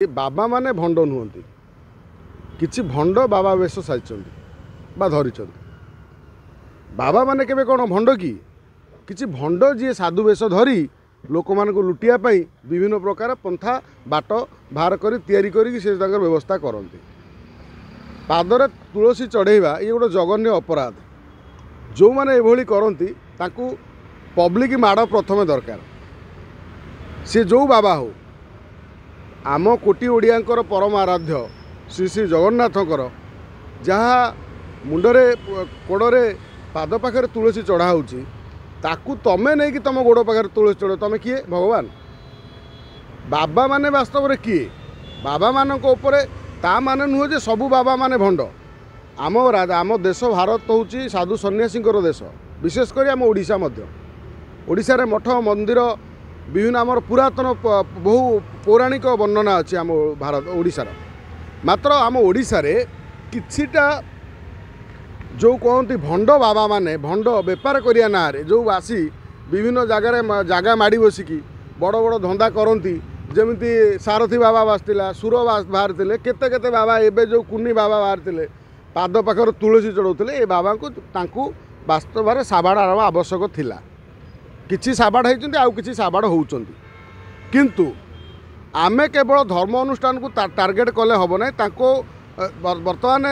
बाबा माने भंड नुहति किछि भंड बाबा वेश साजिचंती बा धरिचंती। बाबा माने केबे कोन भंड की किछि भंड जी साधु वेश धरी लोक मान को लुटिया पाई विभिन्न प्रकार पंथा बाट बाहर करी तैयारी करी से ताकर व्यवस्था करती। पादरे तुलसी चढ़ेवा ये गोटे जघन्य अपराध। जो माने एभली करती ताकू पब्लिक माड़ प्रथमे दरकार। सी जो बाबा हो आम कोटी ओडियांकर परम आराध्य श्री श्री जगन्नाथंकर जहाँ मुंडरे कोड़े पाद पाखे तुलसी चढ़ा होची ताकू तमें नहीं कि तुम गोड़ पाखे तुलसी चढ़ तुम किए भगवान बाबा माने वास्तव में किए बाबा मानक उपरे ता माने नुह जे सबू बाबा माने भंड। आम देश भारत होची साधु सन्यासी देश विशेषकर आम ओडिशा ओडिशा रे मठ मंदिर विभिन्न आमर पुरातन बहु पौराणिक वर्णना अच्छी आम भारत ओडिशार। मात्र आम ओडिशा रे किछिटा जो कहते भंड बाबा माने भंड बेपार करिया ना रे जो आसी विभिन्न जगह माड़ी बसिकी बड़ बड़ धंदा करती जमीती सारथी बाबा बासला सुर बाहर थे केते केते बाबा एबे जो कुनी बाबा बाहर थे पाद पाखर तुलसी चढ़ाते ये बाबा को वास्तव में साबाड़ आवश्यक थिला। किछि साबाड़ होती आउ किछि साबाड़ होउचंती किंतु आमे केवल धर्म अनुष्ठान को टार्गेट कले हम ना ताको बर्तमान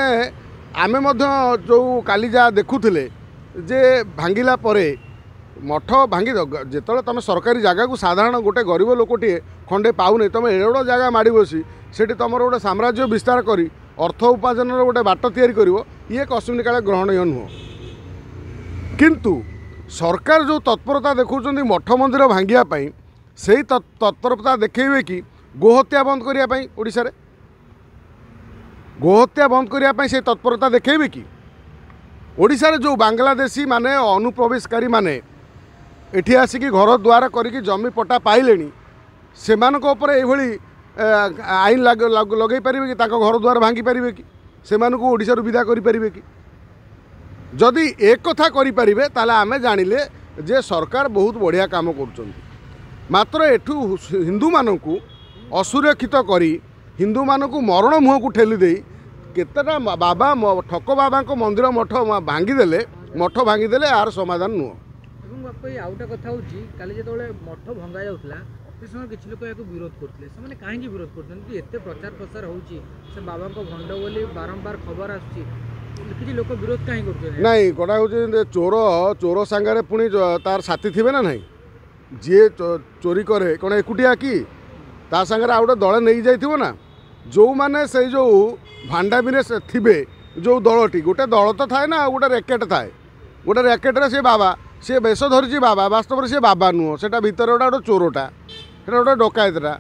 आमे मध्य जो काली जा देखुले जे भांगिला परे मठ भांगी जिते तुम सरकारी जगह को साधारण गोटे गरीब लोकटे खंडे पाऊनी तुम एड़ जगह माड़ बसी से तुम गोटे साम्राज्य विस्तार करी अर्थ उपार्जन गोटे बाट तैयारी कर ये कस्मिन काले ग्रहणीय नुह। किंतु सरकार जो तत्परता देखुं मठ मंदिर भांगियापाई से तत्परता देखेबे कि गोहत्या बंद करने ओडिशा रे गोहत्या बंद करने से तत्परता देखेबे कि ओडिशा रे जो बांग्लादेशी माने अनुप्रवेशकारी माने एठी आसिकी घर द्वार करिकी जमी पट्टा पाइलेनी सेमानक उपरे एभली आईन लगे पारे कि ताको घर द्वार भांगी पारे कि सेमानक ओडिशा रु विदा करि पारिबे कि जदि एक कथा करें ताले आमे जानिले जे सरकार बहुत बढ़िया काम कर मात्र एठू हिंदू मानकू असुरक्षित करी हिंदू मानकू मरण मुह को ठेली दे केतेटा बाबा ठक बाबा को मंदिर मठ भांगीदेले मठ भांगीदेले यार समाधान नुह। आउटा कथा काली जो मठ भंगा जाऊला से समय किसी लोग या विरोध करते से कहीं विरोध करते एत प्रचार प्रसार हो बाबा भंड बोली बारंबार खबर आसुची लोक विरोध कहीं कर नहीं कटा हूँ चोर चोर सांगे पुणी तार साथी थे ना नहीं जी चोरी करे कौन एकुटिया कि ता सांगे आ गए दले नहीं जाइथिबो ना जो मैंने से जो भांडा भी थे जो दलटी गोटे दल तो थाए ना गोटे रैकेट थाए गोटे रैकेट्रे से बाबा सी बेश धरी बाबा वास्तव में सी बाबा नुह से भितर गोटे चोरटा से गोटे डकायतटा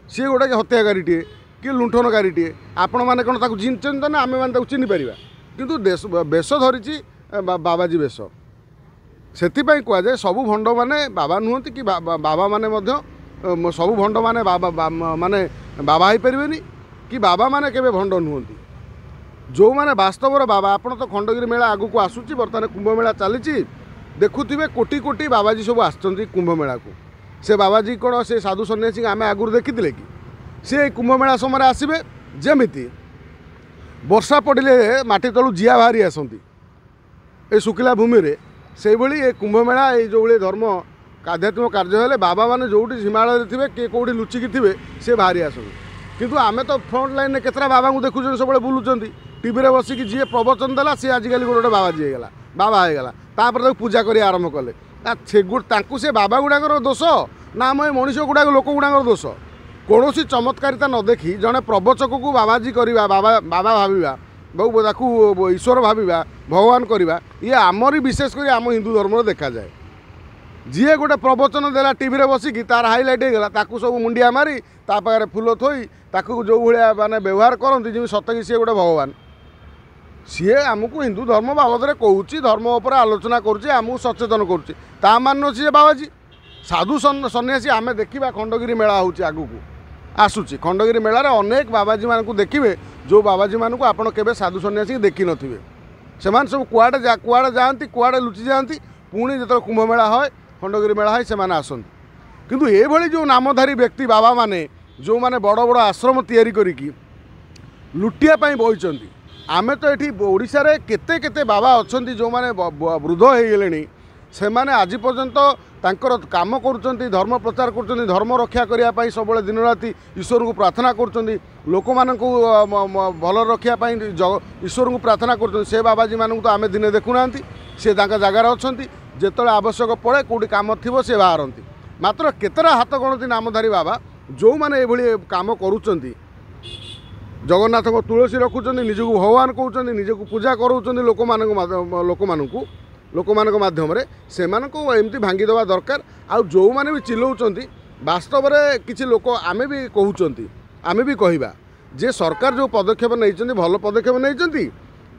सी गोटे हत्याकारीटे कि लुंठनकारीटे आपण मैंने कौन ताकू चिन्हते ना आम मैंने चिन्ह पार किंतु बेश धरी बाबाजी बेश से कहुए सबू भंड माने बाबा नुहति कि बाबा माने सबू भंड माने बाबा माने बाबा हो पारे कि बाबा माने केबे भंड नुहति जो माने वास्तव बाबा आपन तो खंडगिरी मेला आगु को आसुची बर्तमान कुंभ मेला चली देखुवे कोटी कोटी बाबाजी सब आसुँच कुंभ मेला को से बाबाजी कौन से साधु सन्यासी आम आगुरी देखी कि सी कुंभ मेला समय आसबे जमीती वर्षा पड़े माटी तलू जिया बाहरी आसती ए शुखिला भूमि रे से भली ए कुंभ मेला ये जो धर्म आध्यात्मिक कार्य हेले बाबा माने जोटी हिमालय थे किए कौटी लुचिकी थे से बाहरी आसती किंतु आमे तो फ्रंट लाइन में केतरा बाबा को देखुं सब बुलूँ टीवी रे बसिकी जी प्रवचन देला सी आजिकल गोटे बाबाजी होगा बाबा होगा तापर पूजा कर आरंभ कले से बाबा गुड़ाकर दोष ना आम मनीष गुड़ाक लोक गुड़ाकर दोष कौन चमत्कारिता न देखी जड़े प्रवचक को बाबाजी करवा बाबा बाबा भाविबा बहु ईश्वर भाविबा भगवान करवा ये आमरी विशेष कर आम हिंदू धर्म देखा जाए जी गोटे प्रवचन देला टीवी रे बसिकी तार हाइलाइट होगा ताकू सब मुंडिया मारी तापाखे फुल थोई ताकू जो भाया माने व्यवहार करती जमी सतकी सी गोटे भगवान सी आमको हिंदू धर्म बाबद कहूँ धर्म उपर आलोचना करुँच सचेतन करुँचा मान सी बाबाजी साधु सन्यासी आम देखा खंडगिरी मेला हूँ आगू आसूची खंडगिरी मेलार अनेक बाबाजी मान को देखिए जो बाबाजी मान को आपड़ के साधु सन्यासी देखी न से सब कुआड़े जाती कुआड़े लुचि जाती पुणी जो कुंभ मेला है खंडगिरी मेला है से आसती किंतु ये जो नामधारी व्यक्ति बाबा माने जो माने बड़ बड़ आश्रम तैयारी करिकी लुटिया पाई बहिचंती आमे तो एठी ओडिशा रे केते केते बाबा अछंती जो माने वृद्ध हो गेलेनी से माने आज पर्यंत तांकर काम करुचंती धर्म प्रचार करुचंती धर्म रक्षा करिया पाई सब दिन राति ईश्वर को प्रार्थना करुचंती लोक मानकु भल रक्षा पाई ईश्वर को प्रार्थना करुचंती से बाबाजी मानकु तो आमे दिने देखु नांती से तांका जगार अछंती जेतले आवश्यक पड़े कोडी काम थिबो से बाहरंती मात्र केतरा हाथ गणती नामधारी बाबा जो माने एभली काम करुचंती जगन्नाथ को तुलसी रखुचंती निजको भगवान कहउचंती निजको पूजा करूचंती लोक माध्यम से एमती भांगी देवा दरकार आउ जो माने भी चिल्लाउचंती वास्तव में किसी लोक आमे भी कहउचंती आमे भी कहिबा जे सरकार जो पदक्षेप नहीं भल पदक्षेप नहीं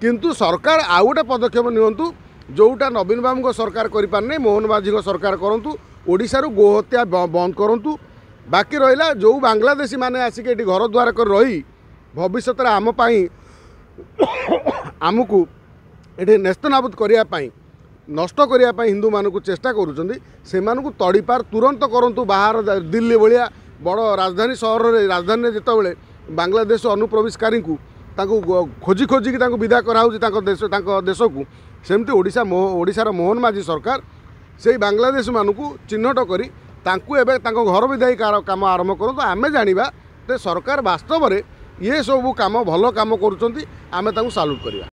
किंतु सरकार आउ गोटे पदक्षेप नियंतु जोटा नवीन बाबू को सरकार करें मोहन माझी को सरकार करूँ ओडिशा गोहत्या बंद करूँ बाकी रहा जो बांग्लादेशी माने आसिक ये घर द्वार कर रही भविष्य आम आमको ये नेस्तनाबूद करने नष्ट करने हिंदू मानक चेष्टा करूँ तड़ीपार तुरंत करूँ बाहर दिल्ली भाया बड़ राजधानी सहर में राजधानी जितेबाला बांग्लादेश अनुप्रवेशकारी को खोजी खोजिकी विदा कराऊँ देश को सेमती ओडिशार मोहन माझी सरकार से बांग्लादेश मानू चिन्हट करी घर विदायी काम आरंभ करूँ आम जाना सरकार वास्तव में ये सब काम भल काम करुँच आम साल्यूट करवा।